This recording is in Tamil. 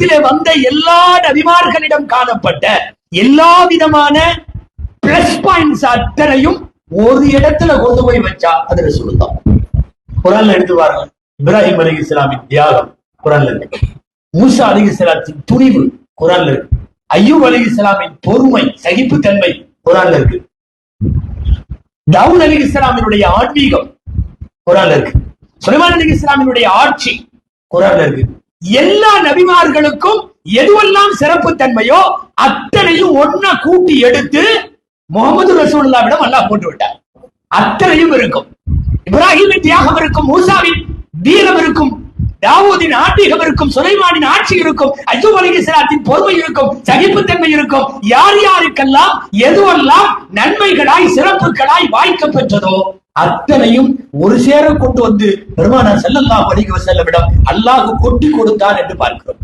உலகத்திலே வந்த எல்லா நபிமார்களிடம் காணப்பட்ட எல்லா விதமான பிளஸ் பாயிண்ட்ஸ் அத்தனையும் ஒரு இடத்துல கொண்டு போய் வச்சா அது ரசூலுல்லாஹ். குர்ஆன்ல எடுத்து பாருங்க. இப்ராஹிம் அலைஹிஸ்ஸலாமின் தியாகம் குர்ஆன்ல இருக்கு. மூசா அலைஹிஸ்ஸலாத்தின் துணிவு குர்ஆன்ல இருக்கு. அய்யூப் அலைஹிஸ்ஸலாமின் பொறுமை, சகிப்புத்தன்மை குர்ஆன்ல இருக்கு. தாவூத் அலைஹிஸ்ஸலாமினுடைய ஆன்மீகம் குர்ஆன்ல இருக்கு. சுலைமான் அலைஹிஸ்ஸலாமினுடைய ஆட்சி குர்ஆன்ல இருக்கு. எல்லா நபிமார்களுக்கும் எதுவெல்லாம் சிறப்பு தன்மையோ அத்தனையும் ஒன்னா கூட்டி எடுத்து முகமது ரசூலுல்லாஹ்விடம் அல்லாஹ் போட்டு விட்டார். அத்தனையும் இருக்கும். இப்ராஹிமின் தியாகம் இருக்கும், மூசாவின் வீரம் இருக்கும், தாவூதின் ஆன்மீகம் இருக்கும், சுலைமானின் ஆட்சி இருக்கும், அய்யூப் அலைஹிஸ்ஸலாத்தின் பொறுமை இருக்கும், சகிப்புத்தன்மை இருக்கும். யார் யாருக்கெல்லாம் எதுவெல்லாம் நன்மைகளாய் சிறப்புகளாய் வாய்க்க பெற்றதோ அத்தனையும் ஒரு சேர கொண்டு வந்து பெருமானார் ஸல்லல்லாஹு அலைஹி வஸல்லம் அல்லாஹ் கொட்டி கொடுத்தார் என்று பார்க்கிறோம்.